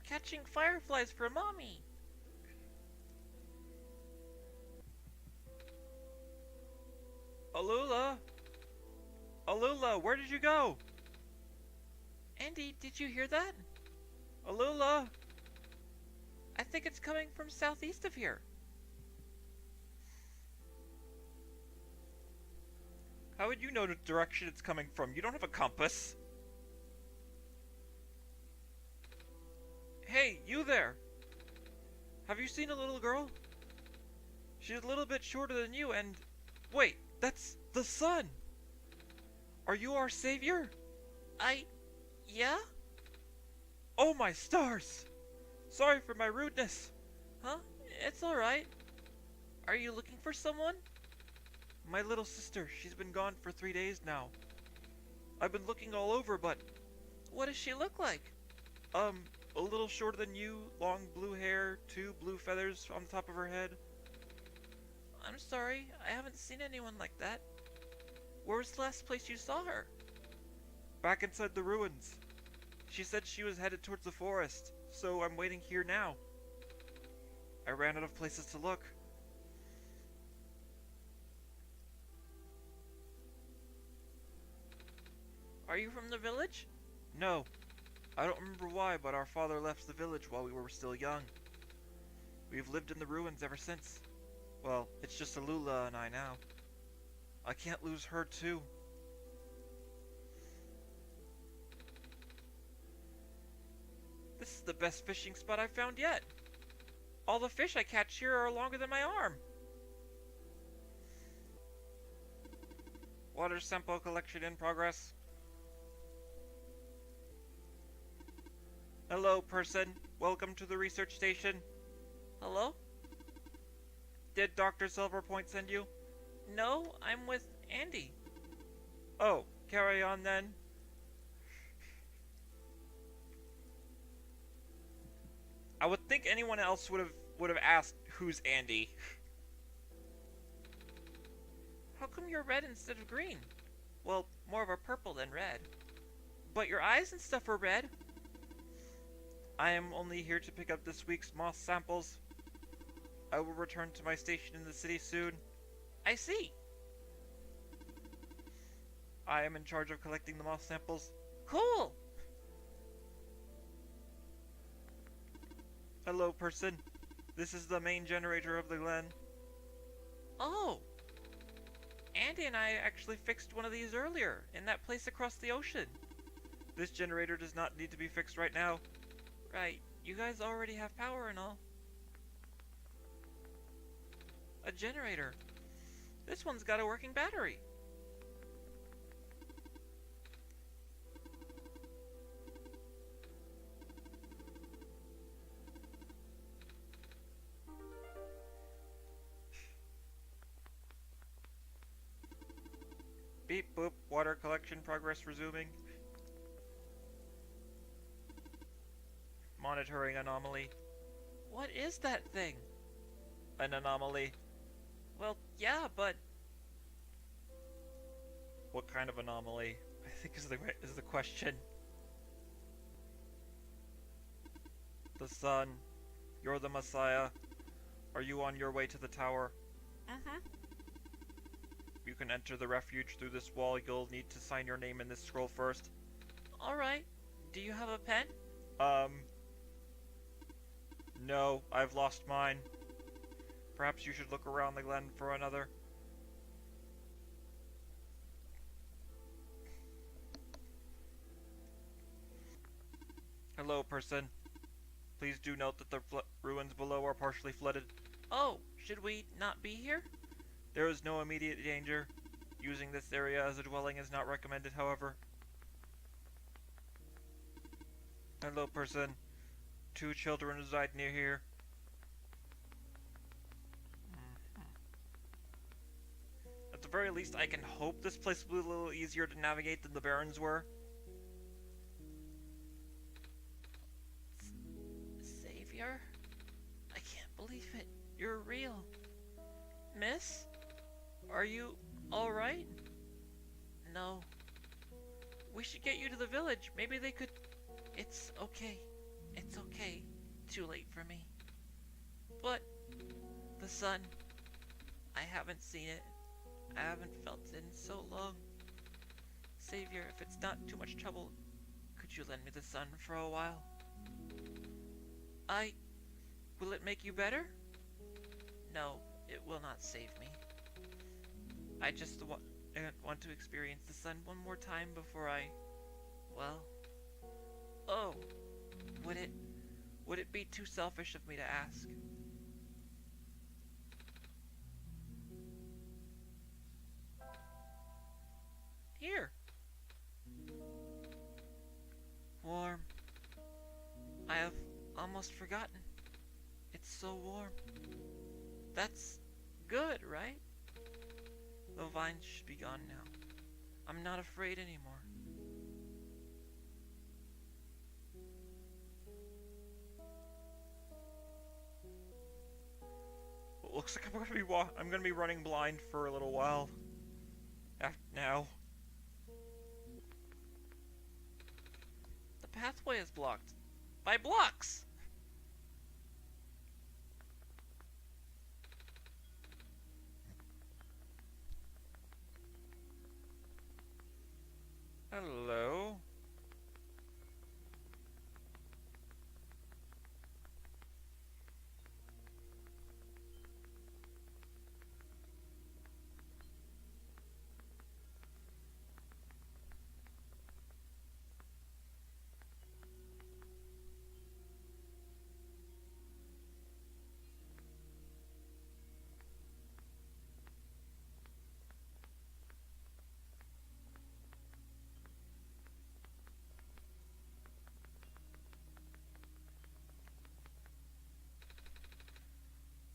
catching fireflies for Mommy. Alula! Alula, where did you go? Andy, did you hear that? Alula! I think it's coming from southeast of here. How would you know the direction it's coming from? You don't have a compass. Hey, you there! Have you seen a little girl? She's a little bit shorter than you and... Wait, that's the sun! Are you our savior? Yeah? Oh my stars! Sorry for my rudeness. Huh? It's alright. Are you looking for someone? My little sister, she's been gone for 3 days now. I've been looking all over, but... What does she look like? A little shorter than you, long blue hair, 2 blue feathers on the top of her head. I'm sorry, I haven't seen anyone like that. Where was the last place you saw her? Back inside the ruins. She said she was headed towards the forest, so I'm waiting here now. I ran out of places to look. Are you from the village? No. I don't remember why, but our father left the village while we were still young. We've lived in the ruins ever since. Well, it's just Alula and I now. I can't lose her too. This is the best fishing spot I've found yet. All the fish I catch here are longer than my arm. Water sample collection in progress. Hello, person. Welcome to the research station. Hello? Did Dr. Silverpoint send you? No, I'm with Andy. Oh, carry on then. I would think anyone else would have asked who's Andy. How come you're red instead of green? Well, more of a purple than red. But your eyes and stuff are red. I am only here to pick up this week's moss samples. I will return to my station in the city soon. I see. I am in charge of collecting the moss samples. Cool. Hello, person. This is the main generator of the Glen. Oh. Andy and I actually fixed one of these earlier, in that place across the ocean. This generator does not need to be fixed right now. Right, you guys already have power and all. A generator. This one's got a working battery. Beep boop, water collection progress resuming. Monitoring anomaly. What is that thing? An anomaly. Well, yeah, but... What kind of anomaly? I think is the question. The sun. You're the Messiah. Are you on your way to the tower? Mm-hmm. You can enter the refuge through this wall. You'll need to sign your name in this scroll first. Alright. Do you have a pen? No, I've lost mine. Perhaps you should look around the Glen for another. Hello, person. Please do note that the ruins below are partially flooded. Oh, should we not be here? There is no immediate danger. Using this area as a dwelling is not recommended, however. Hello, person. 2 children reside near here. At the very least, I can hope this place will be a little easier to navigate than the Barrens were. Savior? I can't believe it. You're real. Miss? Are you alright? No. We should get you to the village. Maybe they could... It's okay. It's okay. Too late for me. But the sun, I haven't seen it. I haven't felt it in so long. Savior, if it's not too much trouble, could you lend me the sun for a while? Will it make you better? No, it will not save me. I just want to experience the sun one more time before well... Oh, would it be too selfish of me to ask? Here. Warm. I have almost forgotten. It's so warm. That's good, right? The vines should be gone now. I'm not afraid anymore. Well, looks like I'm gonna be running blind for a little while. Now. The pathway is blocked. By blocks! Hello?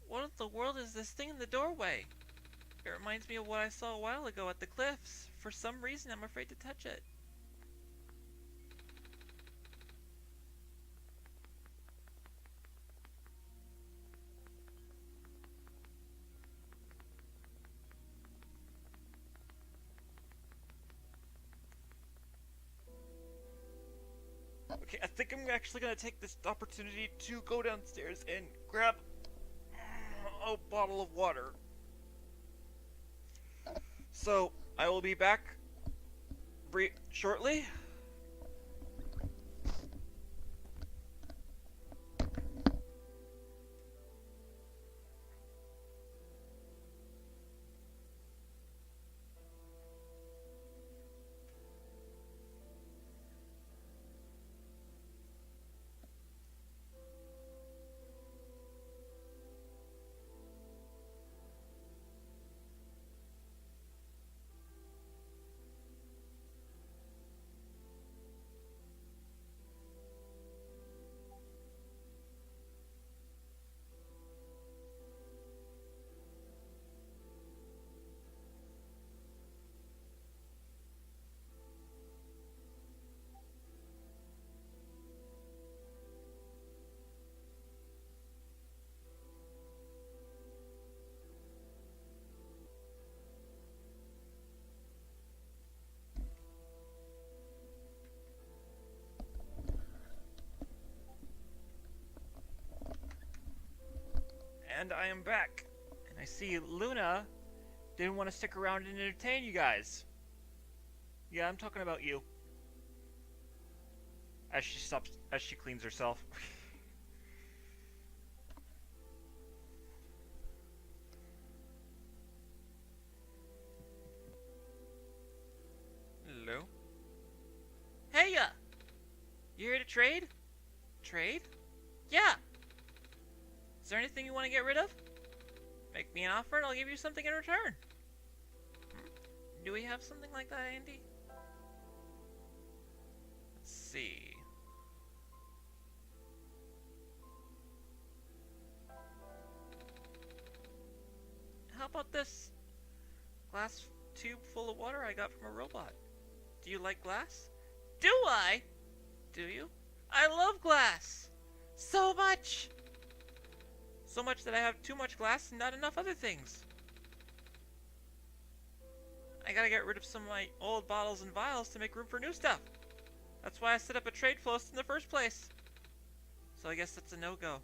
What in the world is this thing in the doorway? It reminds me of what I saw a while ago at the cliffs. For some reason, I'm afraid to touch it. Okay, I think I'm actually gonna take this opportunity to go downstairs and grab a bottle of water. So, I will be back shortly. And I am back. And I see Luna didn't want to stick around and entertain you guys. Yeah, I'm talking about you. As she cleans herself. Hello? Hey, you here to trade? Trade? Yeah! Is there anything you want to get rid of? Make me an offer and I'll give you something in return. Do we have something like that, Andy? Let's see. How about this glass tube full of water I got from a robot? Do you like glass? Do I? Do you? I love glass! So much! So much that I have too much glass and not enough other things. I gotta get rid of some of my old bottles and vials to make room for new stuff. That's why I set up a trade post in the first place. So I guess that's a no-go.